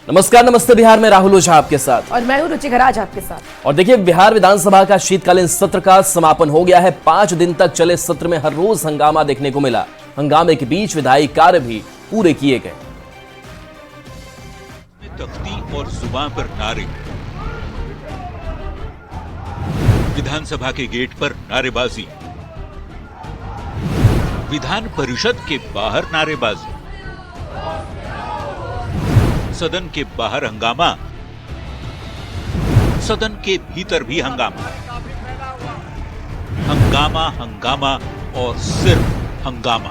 नमस्कार, नमस्ते बिहार में राहुल ओझा आपके साथ और मैं हूं रुचिका राज आपके साथ। और देखिए, बिहार विधानसभा का शीतकालीन सत्र का समापन हो गया है। 5 दिन तक चले सत्र में हर रोज हंगामा देखने को मिला। हंगामे के बीच विधायी कार्य भी पूरे किए गए। तख्ती और जुबान पर नारे, विधानसभा के गेट पर नारेबाजी, विधान परिषद के बाहर नारेबाजी, सदन के बाहर हंगामा, सदन के भीतर भी हंगामा, हंगामा हंगामा और सिर्फ हंगामा।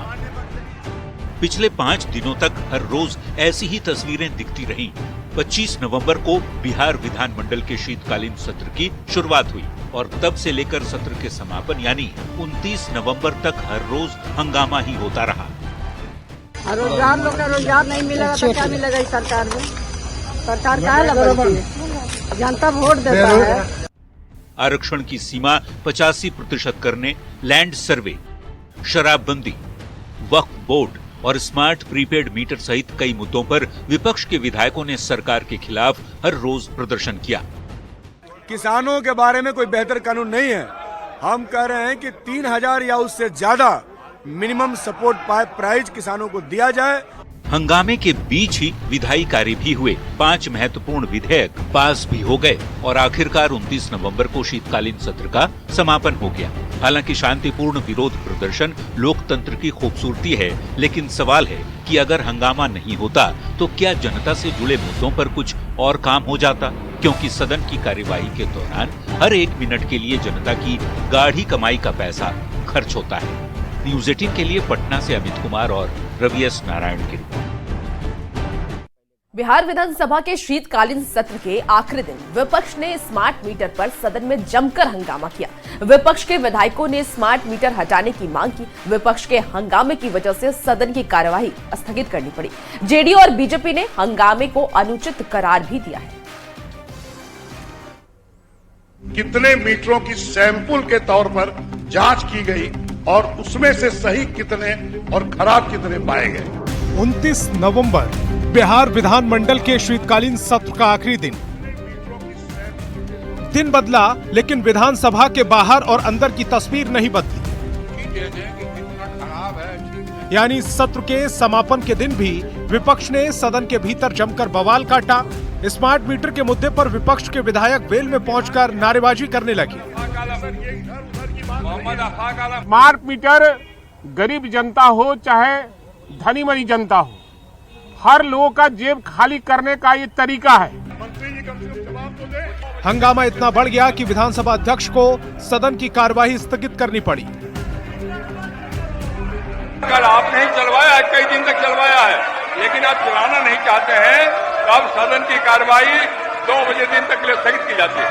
पिछले 5 दिनों तक हर रोज ऐसी ही तस्वीरें दिखती रहीं। 25 नवंबर को बिहार विधानमंडल के शीतकालीन सत्र की शुरुआत हुई और तब से लेकर सत्र के समापन यानी 29 नवंबर तक हर रोज हंगामा ही होता रहा। रोजगार लोग का रोजगार नहीं मिलेगा तो क्या मिलेगा इस सरकार में? सरकार क्या है, जनता वोट देता है। आरक्षण की सीमा 85% करने, लैंड सर्वे, शराबबंदी, वक्फ बोर्ड और स्मार्ट प्रीपेड मीटर सहित कई मुद्दों पर विपक्ष के विधायकों ने सरकार के खिलाफ हर रोज प्रदर्शन किया। किसानों के बारे में कोई बेहतर कानून नहीं है। हम कह रहे हैं कि 3000 या उससे ज्यादा मिनिमम सपोर्ट प्राइस किसानों को दिया जाए। हंगामे के बीच ही विधायी कार्य भी हुए। 5 महत्वपूर्ण विधेयक पास भी हो गए और आखिरकार 29 नवंबर को शीतकालीन सत्र का समापन हो गया। हालांकि शांतिपूर्ण विरोध प्रदर्शन लोकतंत्र की खूबसूरती है, लेकिन सवाल है कि अगर हंगामा नहीं होता तो क्या जनता से जुड़े मुद्दों पर कुछ और काम हो जाता? क्योंकि सदन की कार्यवाही के दौरान हर 1 मिनट के लिए जनता की गाढ़ी कमाई का पैसा खर्च होता है। न्यूज़ 18 के लिए पटना से अमित कुमार और रवि एस नारायण की रिपोर्ट। बिहार विधानसभा के शीतकालीन सत्र के आखिरी दिन विपक्ष ने स्मार्ट मीटर पर सदन में जमकर हंगामा किया। विपक्ष के विधायकों ने स्मार्ट मीटर हटाने की मांग की। विपक्ष के हंगामे की वजह से सदन की कार्यवाही स्थगित करनी पड़ी। जेडीयू और बीजेपी ने हंगामे को अनुचित करार भी दिया है। कितने मीटरों की सैंपल के तौर पर जांच की गई और उसमें से सही कितने और खराब कितने पाए गए। 29 नवंबर बिहार विधानमंडल के शीतकालीन सत्र का आखिरी दिन बदला, लेकिन विधानसभा के बाहर और अंदर की तस्वीर नहीं बदली। यानी सत्र के समापन के दिन भी विपक्ष ने सदन के भीतर जमकर बवाल काटा। स्मार्ट मीटर के मुद्दे पर विपक्ष के विधायक वेल में पहुंचकर नारेबाजी करने लगे। स्मार्ट मीटर गरीब जनता हो चाहे धनी मनी जनता हो, हर लोगों का जेब खाली करने का ये तरीका है। हंगामा इतना बढ़ गया कि विधानसभा अध्यक्ष को सदन की कार्यवाही स्थगित करनी पड़ी। कल आपने ही चलवाया, कई दिन तक चलवाया है, लेकिन आप चलाना नहीं चाहते हैं तो अब सदन की कार्यवाही 2 बजे दिन तक के लिए स्थगित की जाती है।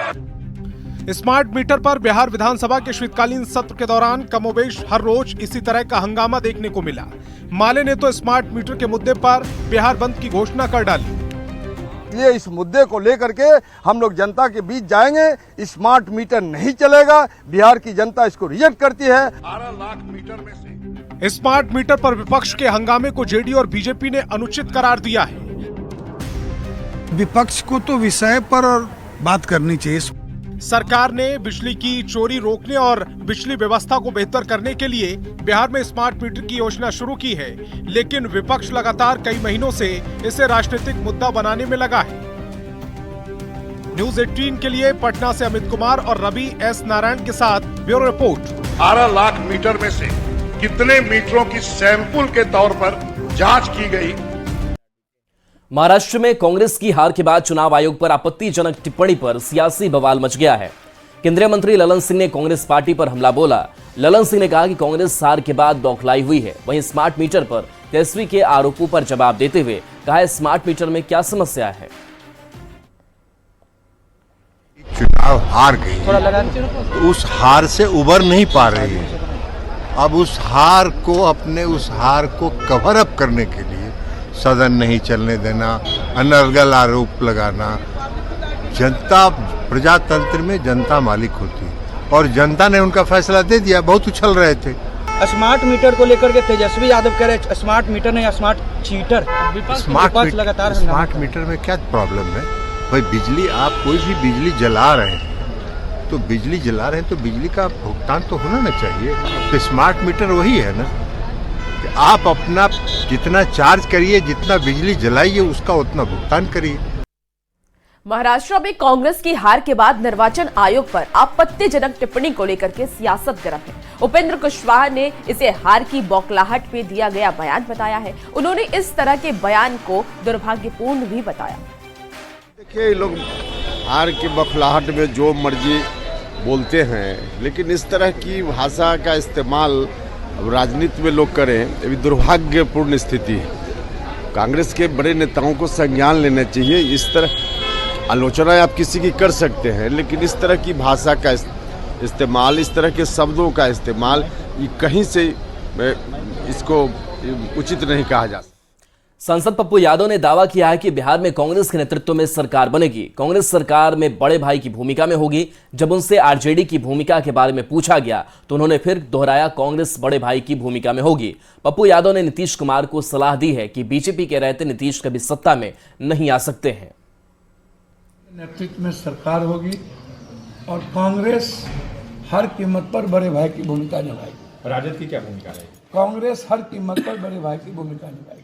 स्मार्ट मीटर पर बिहार विधानसभा के शीतकालीन सत्र के दौरान कमोबेश हर रोज इसी तरह का हंगामा देखने को मिला। माले ने तो स्मार्ट मीटर के मुद्दे पर बिहार बंद की घोषणा कर डाली। ये इस मुद्दे को लेकर के हम लोग जनता के बीच जाएंगे। स्मार्ट मीटर नहीं चलेगा, बिहार की जनता इसको रिजेक्ट करती है। 18 लाख मीटर में से स्मार्ट मीटर पर विपक्ष के हंगामे को जेडीयू और बीजेपी ने अनुचित करार दिया है। विपक्ष को तो विषय पर बात करनी चाहिए। सरकार ने बिजली की चोरी रोकने और बिजली व्यवस्था को बेहतर करने के लिए बिहार में स्मार्ट मीटर की योजना शुरू की है, लेकिन विपक्ष लगातार कई महीनों से इसे राजनीतिक मुद्दा बनाने में लगा है। न्यूज़ 18 के लिए पटना से अमित कुमार और रवि एस नारायण के साथ ब्यूरो रिपोर्ट। 18 लाख मीटर में से कितने मीटरों की सैंपल के तौर पर जांच की गई। महाराष्ट्र में कांग्रेस की हार के बाद चुनाव आयोग पर आपत्तिजनक टिप्पणी पर सियासी बवाल मच गया है। केंद्रीय मंत्री ललन सिंह ने कांग्रेस पार्टी पर हमला बोला। ललन सिंह ने कहा कि कांग्रेस हार के बाद बौखलाई हुई है। वहीं स्मार्ट मीटर पर तेजस्वी के आरोपों पर जवाब देते हुए कहा, स्मार्ट मीटर में क्या समस्या है? चुनाव हार गई, उस हार से उबर नहीं पा रही है। अब उस हार को कवर अप करने के लिए सदन नहीं चलने देना, अनर्गल आरोप लगाना। जनता, प्रजातंत्र में जनता मालिक होती है और जनता ने उनका फैसला दे दिया। बहुत उछल रहे थे। स्मार्ट मीटर को लेकर के तेजस्वी यादव कह रहे स्मार्ट मीटर नहीं स्मार्ट चीटर। स्मार्ट मीटर में क्या प्रॉब्लम है भाई? बिजली, आप कोई भी बिजली जला रहे हैं तो बिजली जला रहे हैं तो बिजली का भुगतान तो होना ना चाहिए। तो स्मार्ट मीटर वही है ना कि आप अपना जितना चार्ज करिए, जितना बिजली जलाइए उसका उतना भुगतान करिए। महाराष्ट्र में कांग्रेस की हार के बाद निर्वाचन आयोग पर आपत्तिजनक टिप्पणी को लेकर के सियासत गर्म है। उपेंद्र कुशवाहा ने इसे हार की बौखलाहट में दिया गया बयान बताया है। उन्होंने इस तरह के बयान को दुर्भाग्यपूर्ण भी बताया। देखिए, लोग हार की बौखलाहट में जो मर्जी बोलते हैं, लेकिन इस तरह की भाषा का इस्तेमाल राजनीति में लोग करें, ये भी दुर्भाग्यपूर्ण स्थिति है। कांग्रेस के बड़े नेताओं को संज्ञान लेना चाहिए। इस तरह आलोचना आप किसी की कर सकते हैं, लेकिन इस तरह की भाषा का इस्तेमाल, इस तरह के शब्दों का इस्तेमाल, ये कहीं से इसको उचित नहीं कहा जा सकता। सांसद पप्पू यादव ने दावा किया है कि बिहार में कांग्रेस के नेतृत्व में सरकार बनेगी। कांग्रेस सरकार में बड़े भाई की भूमिका में होगी। जब उनसे आरजेडी की भूमिका के बारे में पूछा गया तो उन्होंने फिर दोहराया कांग्रेस बड़े भाई की भूमिका में होगी। पप्पू यादव ने नीतीश कुमार को सलाह दी है कि बीजेपी के रहते नीतीश कभी सत्ता में नहीं आ सकते हैं। नेतृत्व में सरकार होगी और कांग्रेस हर कीमत पर बड़े भाई की भूमिका निभाएगी। राजद की क्या भूमिका रहेगी? कांग्रेस हर कीमत पर बड़े भाई की भूमिका निभाएगी।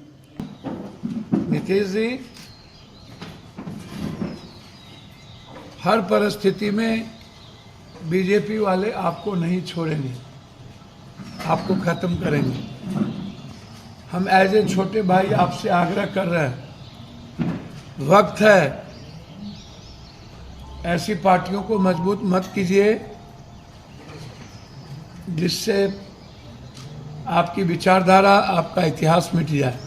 नीतीश जी हर परिस्थिति में बीजेपी वाले आपको नहीं छोड़ेंगे, आपको खत्म करेंगे। हम एज ए छोटे भाई आपसे आग्रह कर रहे हैं, वक्त है, ऐसी पार्टियों को मजबूत मत कीजिए जिससे आपकी विचारधारा, आपका इतिहास मिट जाए।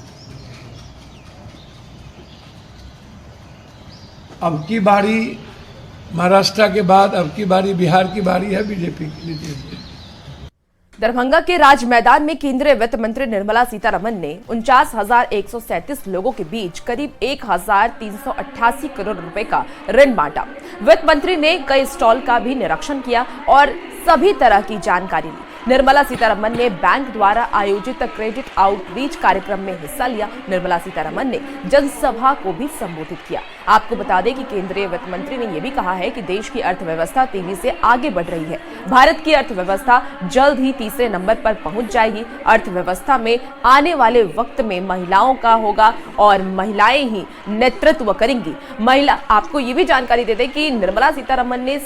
अब की बारी महाराष्ट्र के बाद अब की बारी बिहार की बारी है बीजेपी की, नीतीश जी। दरभंगा के राज मैदान में केंद्रीय वित्त मंत्री निर्मला सीतारमण ने 49,137 लोगों के बीच करीब 1,388 करोड़ रुपए का ऋण बांटा। वित्त मंत्री ने कई स्टॉल का भी निरीक्षण किया और सभी तरह की जानकारी ली। निर्मला सीतारमण ने बैंक द्वारा आयोजित क्रेडिट आउटरीच कार्यक्रम में हिस्सा लिया। निर्मला सीतारमण ने जनसभा को भी संबोधित किया। आपको बता दें कि केंद्रीय वित्त मंत्री ने यह भी कहा है कि देश की अर्थव्यवस्था तेजी से आगे बढ़ रही है। भारत की अर्थव्यवस्था जल्द ही तीसरे नंबर पर पहुंच जाएगी। अर्थव्यवस्था में आने वाले वक्त में महिलाओं का होगा और महिलाएं ही नेतृत्व करेंगी। आपको ये भी जानकारी दे दें कि निर्मला सीतारमण ने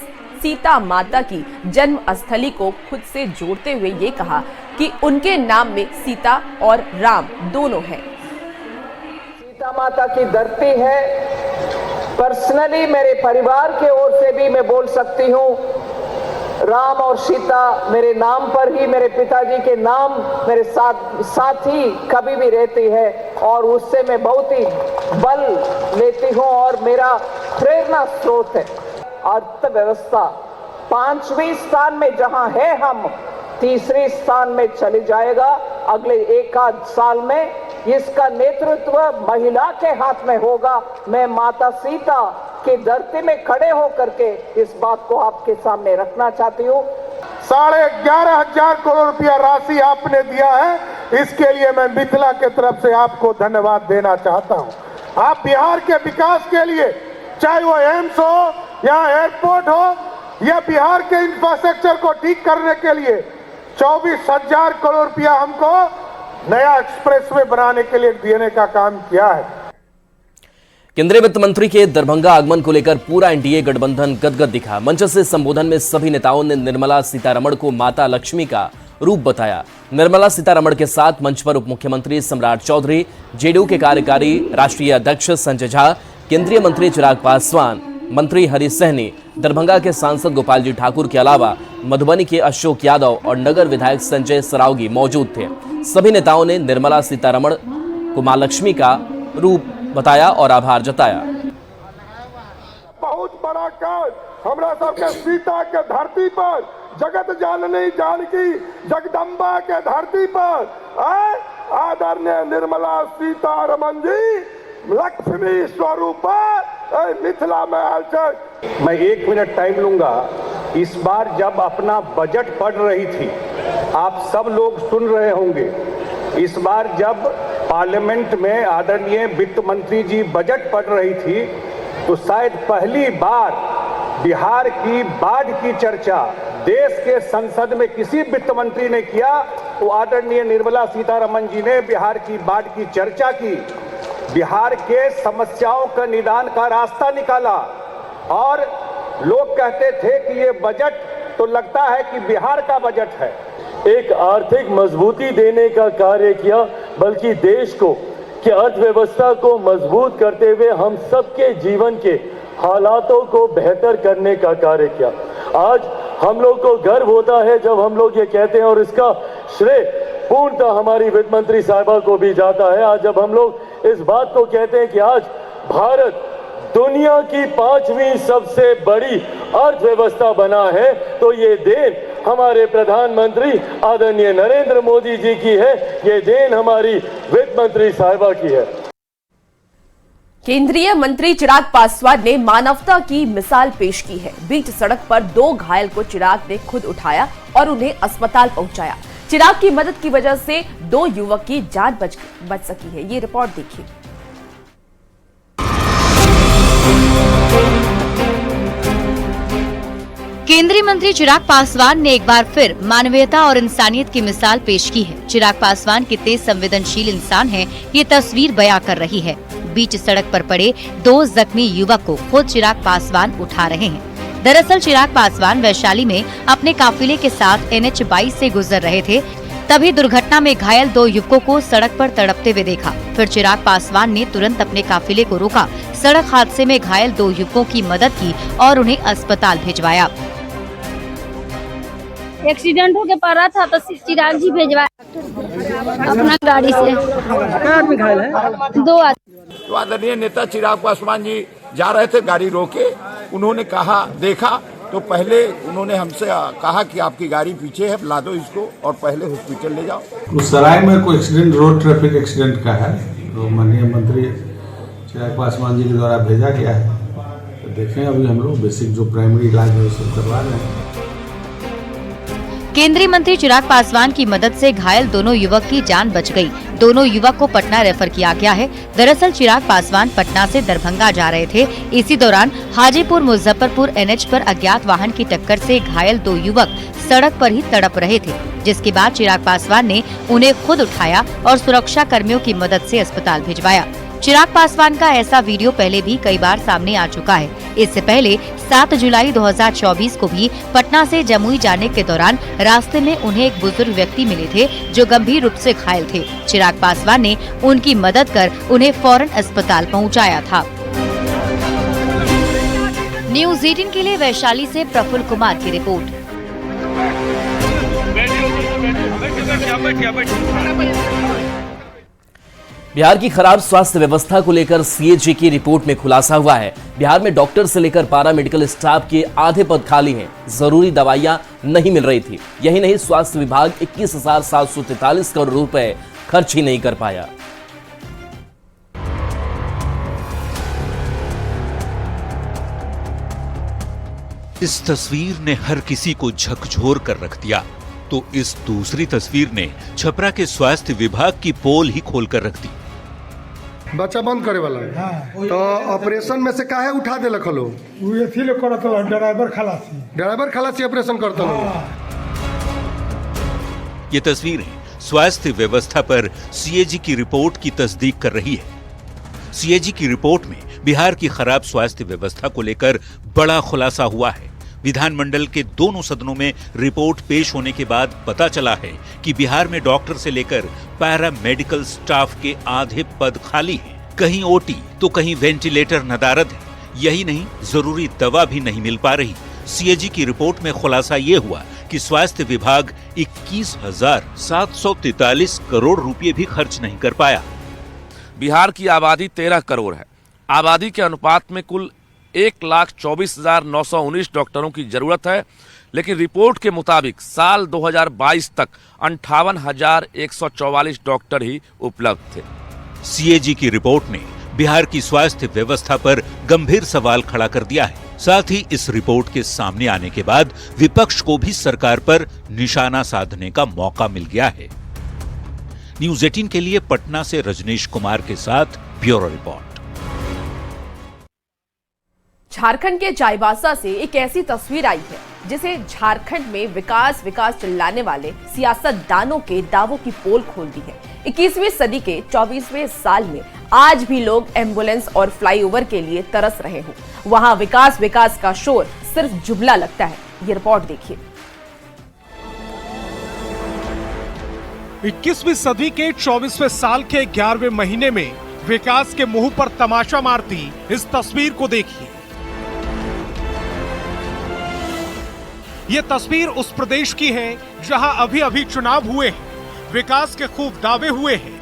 सीता माता की जन्म स्थली को खुद से जोड़ते हुए ये कहा कि उनके नाम में सीता और राम दोनों हैं। सीता माता की धरती है। पर्सनली मेरे परिवार के ओर से भी मैं बोल सकती हूँ, राम और सीता मेरे नाम पर ही, मेरे पिताजी के नाम मेरे साथ ही कभी भी रहती है और उससे मैं बहुत ही बल लेती हूँ और मेरा प्रेरणा स्रोत है। अर्थव्यवस्था 5वें स्थान में जहां है, हम तीसरे स्थान में चले जाएगा। अगले एक आध साल में इसका नेतृत्व महिला के हाथ में होगा। मैं माता सीता की धरती में खड़े होकर के इस बात को आपके सामने रखना चाहती हूँ। 11,500 करोड़ रुपया राशि आपने दिया है, इसके लिए मैं मिथिला के तरफ से आपको धन्यवाद देना चाहता हूँ। आप बिहार के विकास के लिए, चाहे वो एम्स हो या एयरपोर्ट हो या बिहार के इंफ्रास्ट्रक्चर को ठीक करने के लिए 24,000 करोड़ रुपया हमको नया एक्सप्रेसवे बनाने के लिए देने का काम किया है। केंद्रीय वित्त मंत्री के दरभंगा आगमन को लेकर पूरा एनडीए गठबंधन गदगद दिखा। मंच से संबोधन में सभी नेताओं ने निर्मला सीतारमण को माता लक्ष्मी का रूप बताया। निर्मला सीतारमण के साथ मंच पर उप मुख्यमंत्री सम्राट चौधरी, जेडीयू के कार्यकारी राष्ट्रीय अध्यक्ष संजय झा, केंद्रीय मंत्री चिराग पासवान, मंत्री हरीश सहनी, दरभंगा के सांसद गोपाल जी ठाकुर के अलावा मधुबनी के अशोक यादव और नगर विधायक संजय सरावगी मौजूद थे। सभी नेताओं ने निर्मला सीतारमण को मां लक्ष्मी का रूप बताया और आभार जताया। बहुत बड़ा काज हमरा सबके सीता के धरती पर, जगत जननी जानकी जगदम्बा के धरती पर आदरणीय निर्मला सीतारमण जी लक्ष्मी स्वरूप मिथिला में आकर। मैं 1 मिनट टाइम लूंगा। इस बार जब अपना बजट पढ़ रही थी आप सब लोग सुन रहे होंगे, इस बार जब पार्लियामेंट में आदरणीय वित्त मंत्री जी बजट पढ़ रही थी तो शायद पहली बार बिहार की बाढ़ की चर्चा देश के संसद में किसी वित्त मंत्री ने किया तो आदरणीय निर्मला सीतारमण जी ने बिहार की बाढ़ की चर्चा की, बिहार के समस्याओं का निदान का रास्ता निकाला। और लोग कहते थे कि ये बजट तो लगता है कि बिहार का बजट है। एक आर्थिक मजबूती देने का कार्य किया, बल्कि देश को की अर्थव्यवस्था को मजबूत करते हुए हम सबके जीवन के हालातों को बेहतर करने का कार्य किया। आज हम लोग को गर्व होता है जब हम लोग ये कहते हैं, और इसका श्रेय पूर्णतः हमारी वित्त मंत्री साहिबा को भी जाता है। आज जब हम लोग इस बात को कहते हैं कि आज भारत दुनिया की 5वीं सबसे बड़ी अर्थव्यवस्था बना है, तो ये देन हमारे प्रधानमंत्री आदरणीय नरेंद्र मोदी जी की है, ये देन हमारी वित्त मंत्री साहिबा की है। केंद्रीय मंत्री चिराग पासवान ने मानवता की मिसाल पेश की है। बीच सड़क पर 2 घायल को चिराग ने खुद उठाया और उन्हें अस्पताल पहुंचाया। चिराग की मदद की वजह से 2 युवक की जान बच सकी है। ये रिपोर्ट देखिए। केंद्रीय मंत्री चिराग पासवान ने एक बार फिर मानवीयता और इंसानियत की मिसाल पेश की है। चिराग पासवान कितने संवेदनशील इंसान हैं, ये तस्वीर बयां कर रही है। बीच सड़क पर पड़े 2 जख्मी युवक को खुद चिराग पासवान उठा रहे हैं। दरअसल चिराग पासवान वैशाली में अपने काफिले के साथ NH 22 से गुजर रहे थे, तभी दुर्घटना में घायल 2 युवकों को सड़क पर तड़पते हुए देखा। फिर चिराग पासवान ने तुरंत अपने काफिले को रोका, सड़क हादसे में घायल 2 युवकों की मदद की और उन्हें अस्पताल भिजवाया। एक्सीडेंट होके पड़ा था तो चिराग जी भेजवाया अपना गाड़ी से। क्या आदमी घायल है? 2 आदमी। तो आदरणीय नेता चिराग पासवान जी जा रहे थे, गाड़ी रोके, उन्होंने कहा, देखा तो पहले उन्होंने हमसे कहा कि आपकी गाड़ी पीछे है, ला दो इसको और पहले हॉस्पिटल ले जाओ। उस सराय में कोई एक्सीडेंट, रोड ट्रैफिक एक्सीडेंट का है, तो माननीय मंत्री चिराग पासवान जी के द्वारा भेजा गया है। तो देखें, अभी हम लोग बेसिक जो प्राइमरी इलाज है वो करवा रहे हैं। केंद्रीय मंत्री चिराग पासवान की मदद से घायल दोनों युवक की जान बच गई। दोनों युवक को पटना रेफर किया गया है। दरअसल चिराग पासवान पटना से दरभंगा जा रहे थे। इसी दौरान हाजीपुर मुजफ्फरपुर NH पर अज्ञात वाहन की टक्कर से घायल 2 युवक सड़क पर ही तड़प रहे थे, जिसके बाद चिराग पासवान ने उन्हें खुद उठाया और सुरक्षा कर्मियों की मदद से अस्पताल भिजवाया। चिराग पासवान का ऐसा वीडियो पहले भी कई बार सामने आ चुका है। इससे पहले 7 जुलाई 2024 को भी पटना से जमुई जाने के दौरान रास्ते में उन्हें एक बुजुर्ग व्यक्ति मिले थे जो गंभीर रूप से घायल थे। चिराग पासवान ने उनकी मदद कर उन्हें फौरन अस्पताल पहुंचाया था। न्यूज़ 18 के लिए वैशाली से प्रफुल्ल कुमार की रिपोर्ट। बिहार की खराब स्वास्थ्य व्यवस्था को लेकर CAG की रिपोर्ट में खुलासा हुआ है। बिहार में डॉक्टर से लेकर पारा मेडिकल स्टाफ के आधे पद खाली हैं। जरूरी दवाइयां नहीं मिल रही थी। यही नहीं, स्वास्थ्य विभाग 21,743 करोड़ रुपए खर्च ही नहीं कर पाया। इस तस्वीर ने हर किसी को झकझोर कर रख दिया, तो इस दूसरी तस्वीर ने छपरा के स्वास्थ्य विभाग की पोल ही खोल कर रख दी। बच्चा बंद करे वाला है। हाँ, तो ऑपरेशन में से काहे उठा दे लखलो? वो थी लोग करत लो, ड्राइवर खलासी ऑपरेशन करता लो। ये तस्वीरें स्वास्थ्य व्यवस्था पर CAG की रिपोर्ट की तस्दीक कर रही है। CAG की रिपोर्ट में बिहार की खराब स्वास्थ्य व्यवस्था को लेकर बड़ा खुलासा हुआ है। विधानमंडल के दोनों सदनों में रिपोर्ट पेश होने के बाद पता चला है कि बिहार में डॉक्टर से लेकर पैरा मेडिकल स्टाफ के आधे पद खाली हैं। कहीं OT तो कहीं वेंटिलेटर नदारद है। यही नहीं, जरूरी दवा भी नहीं मिल पा रही। CAG की रिपोर्ट में खुलासा ये हुआ कि स्वास्थ्य विभाग 21,743 करोड़ रुपए भी खर्च नहीं कर पाया। बिहार की आबादी 13 करोड़ है। आबादी के अनुपात में कुल 1,24,919 डॉक्टरों की जरूरत है, लेकिन रिपोर्ट के मुताबिक साल 2022 तक 58,144 डॉक्टर ही उपलब्ध थे। CAG की रिपोर्ट ने बिहार की स्वास्थ्य व्यवस्था पर गंभीर सवाल खड़ा कर दिया है। साथ ही इस रिपोर्ट के सामने आने के बाद विपक्ष को भी सरकार पर निशाना साधने का मौका मिल गया है। न्यूज़ 18 के लिए पटना से रजनीश कुमार के साथ ब्यूरो रिपोर्ट। झारखंड के चाईबासा से एक ऐसी तस्वीर आई है जिसे झारखंड में विकास विकास चिल्लाने वाले सियासतदानों के दावों की पोल खोल दी है। 21वीं सदी के 24वें साल में आज भी लोग एम्बुलेंस और फ्लाईओवर के लिए तरस रहे हो। वहां विकास विकास का शोर सिर्फ जुमला लगता है। ये रिपोर्ट देखिए। 21वीं सदी के 24वें साल के 11वें महीने में विकास के मुंह पर तमाशा मारती इस तस्वीर को देखिए। ये तस्वीर उस प्रदेश की है जहां अभी अभी चुनाव हुए हैं, विकास के खूब दावे हुए हैं,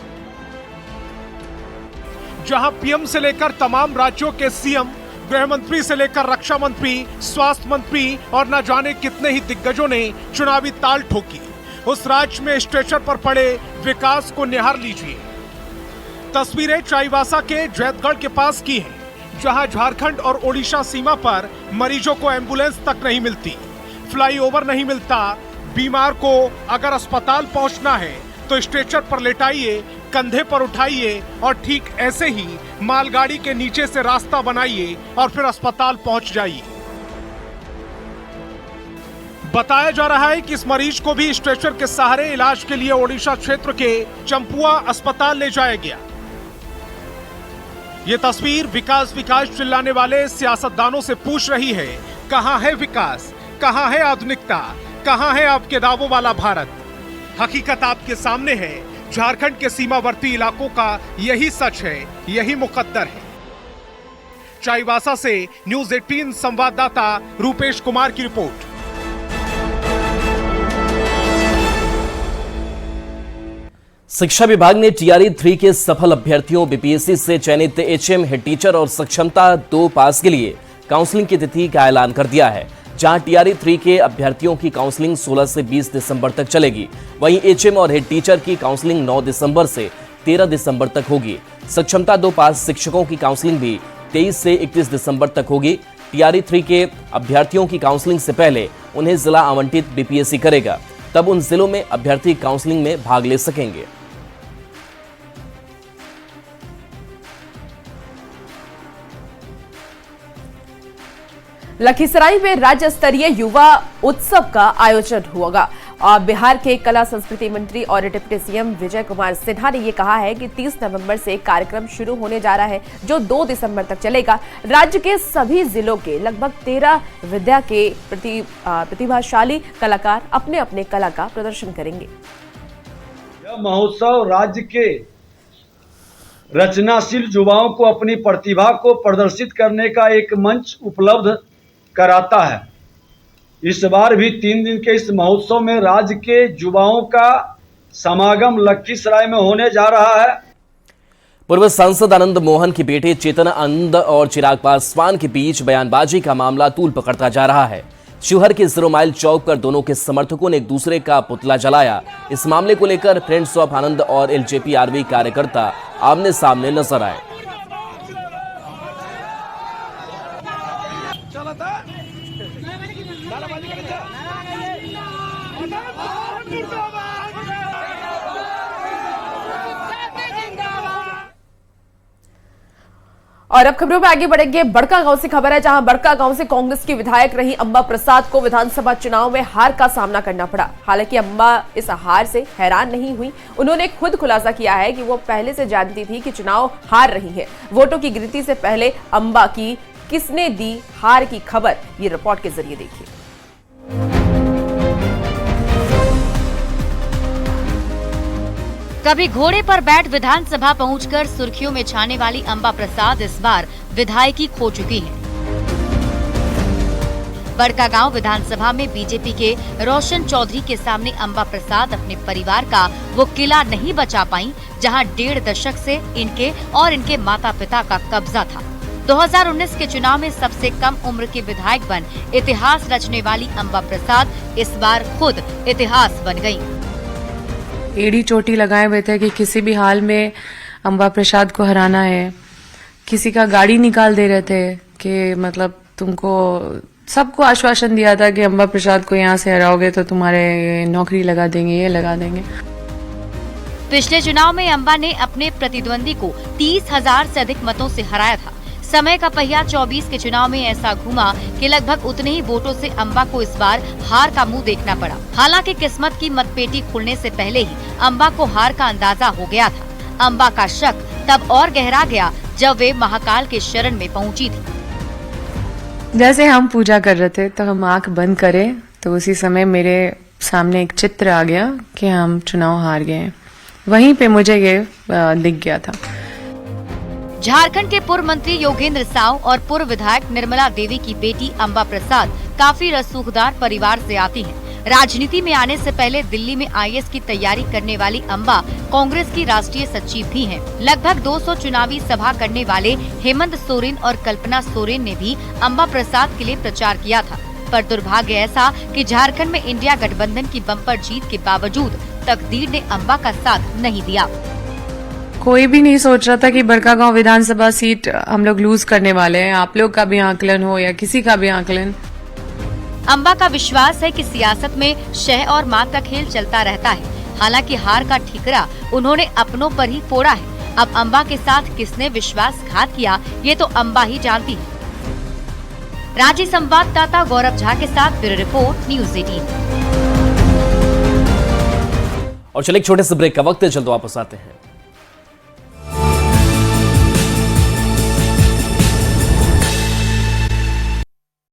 जहां पीएम से लेकर तमाम राज्यों के सीएम, गृह मंत्री से लेकर रक्षा मंत्री, स्वास्थ्य मंत्री और न जाने कितने ही दिग्गजों ने चुनावी ताल ठोकी। उस राज्य में स्ट्रेचर पर पड़े विकास को निहार लीजिए। तस्वीरें चाईबासा के जैतगढ़ के पास की हैं, जहां झारखंड और ओडिशा सीमा पर मरीजों को एम्बुलेंस तक नहीं मिलती, फ्लाईओवर नहीं मिलता। बीमार को अगर अस्पताल पहुंचना है तो स्ट्रेचर पर लेटाइए, कंधे पर उठाइए और ठीक ऐसे ही मालगाड़ी के नीचे से रास्ता बनाइए और फिर अस्पताल पहुंच जाइए। बताया जा रहा है कि इस मरीज को भी स्ट्रेचर के सहारे इलाज के लिए ओडिशा क्षेत्र के चंपुआ अस्पताल ले जाया गया। ये तस्वीर विकास विकास चिल्लाने वाले सियासतदानों से पूछ रही है, कहां है विकास, कहां है आधुनिकता, कहां है आपके दावों वाला भारत। हकीकत आपके सामने है। झारखंड के सीमावर्ती इलाकों का यही सच है, यही मुकद्दर है। चाईबासा से न्यूज़ 18 संवाददाता रूपेश कुमार की रिपोर्ट। शिक्षा विभाग ने टीआरई 3 के सफल अभ्यर्थियों बीपीएससी से चयनित एचएम, हेड टीचर और सक्षमता 2 पास के लिए काउंसलिंग की तिथि का ऐलान कर दिया है। जहां टीआरई 3 के अभ्यर्थियों की काउंसलिंग 16 से 20 दिसंबर तक चलेगी, वहीं एचएम और हेड टीचर की काउंसलिंग 9 दिसंबर से 13 दिसंबर तक होगी। सक्षमता 2 पास शिक्षकों की काउंसलिंग भी 23 से 31 दिसंबर तक होगी। टीआरई 3 के अभ्यर्थियों की काउंसलिंग से पहले उन्हें जिला आवंटित बीपीएससी करेगा, तब उन जिलों में अभ्यर्थी काउंसलिंग में भाग ले सकेंगे। लखीसराय में राज्य स्तरीय युवा उत्सव का आयोजन होगा। बिहार के कला संस्कृति मंत्री और डिप्टी सीएम विजय कुमार सिन्हा ने ये कहा है कि 30 नवंबर से कार्यक्रम शुरू होने जा रहा है, जो 2 दिसंबर तक चलेगा। राज्य के सभी जिलों के लगभग 13 विद्या के प्रतिभाशाली कलाकार अपने अपने कला का प्रदर्शन करेंगे। यह महोत्सव राज्य के रचनाशील युवाओं को अपनी प्रतिभा को प्रदर्शित करने का एक मंच उपलब्ध कराता है। इस बार भी 3 दिन के इस महोत्सव में राज्य के युवाओं का समागम लखीसराय में होने जा रहा है। पूर्व सांसद आनंद मोहन के बेटे चेतन आनंद और चिराग पासवान के बीच बयानबाजी का मामला तूल पकड़ता जा रहा है। शिवहर के 0 माइल चौक पर दोनों के समर्थकों ने एक दूसरे का पुतला जलाया। इस मामले को लेकर फ्रेंड्स ऑफ आनंद और एलजेपी आरवी कार्यकर्ता आमने सामने नजर आए। और अब खबरों में आगे बढ़ेंगे। बड़का गांव से खबर है, जहां बड़का गांव से कांग्रेस की विधायक रही अंबा प्रसाद को विधानसभा चुनाव में हार का सामना करना पड़ा। हालांकि अंबा इस हार से हैरान नहीं हुई। उन्होंने खुद खुलासा किया है कि वो पहले से जानती थी कि चुनाव हार रही है। वोटों की गिनती से पहले अंबा की किसने दी हार की खबर, ये रिपोर्ट के जरिए देखिए। कभी घोड़े पर बैठ विधानसभा पहुंचकर सुर्खियों में छाने वाली अंबा प्रसाद इस बार विधायकी खो चुकी हैं। बड़कागांव विधानसभा में बीजेपी के रोशन चौधरी के सामने अंबा प्रसाद अपने परिवार का वो किला नहीं बचा पाई, जहां 1.5 दशक से इनके और इनके माता पिता का कब्जा था। 2019 के चुनाव में सबसे कम उम्र के विधायक बन इतिहास रचने वाली अंबा प्रसाद इस बार खुद इतिहास बन गयी। एड़ी चोटी लगाए हुए थे कि किसी भी हाल में अंबा प्रसाद को हराना है। किसी का गाड़ी निकाल दे रहे थे कि मतलब तुमको सबको आश्वासन दिया था कि अम्बा प्रसाद को यहाँ से हराओगे तो तुम्हारे नौकरी लगा देंगे, ये लगा देंगे। पिछले चुनाव में अम्बा ने अपने प्रतिद्वंदी को 30,000 से अधिक मतों से हराया था। समय का पहिया 24 के चुनाव में ऐसा घुमा कि लगभग उतने ही वोटों से अम्बा को इस बार हार का मुंह देखना पड़ा। हालांकि किस्मत की मतपेटी खुलने से पहले ही अम्बा को हार का अंदाजा हो गया था। अम्बा का शक तब और गहरा गया जब वे महाकाल के शरण में पहुंची थी। जैसे हम पूजा कर रहे थे तो हम आंख बंद करें तो उसी समय मेरे सामने एक चित्र आ गया कि हम चुनाव हार गए हैं। वहीं पे मुझे ये दिख गया था। झारखंड के पूर्व मंत्री योगेंद्र साव और पूर्व विधायक निर्मला देवी की बेटी अम्बा प्रसाद काफी रसूखदार परिवार से आती हैं। राजनीति में आने से पहले दिल्ली में IAS की तैयारी करने वाली अम्बा कांग्रेस की राष्ट्रीय सचिव भी हैं। लगभग 200 चुनावी सभा करने वाले हेमंत सोरेन और कल्पना सोरेन ने भी अम्बा प्रसाद के लिए प्रचार किया था। पर दुर्भाग्य ऐसा कि झारखंड में इंडिया गठबंधन की बम्पर जीत के बावजूद तकदीर ने अम्बा का साथ नहीं दिया। कोई भी नहीं सोच रहा था कि बड़कागांव विधानसभा सीट हम लोग लूज करने वाले हैं। आप लोग का भी आकलन हो या किसी का भी आकलन। अम्बा का विश्वास है कि सियासत में शह और मात का खेल चलता रहता है। हालांकि हार का ठिकरा उन्होंने अपनों पर ही फोड़ा है। अब अम्बा के साथ किसने विश्वासघात किया ये तो अम्बा ही जानती है। रांची संवाददाता गौरव झा के साथ ब्यूरो रिपोर्ट न्यूज़ 18। और चलिए एक छोटे से ब्रेक का वक्त है, जल्द वापस आते हैं।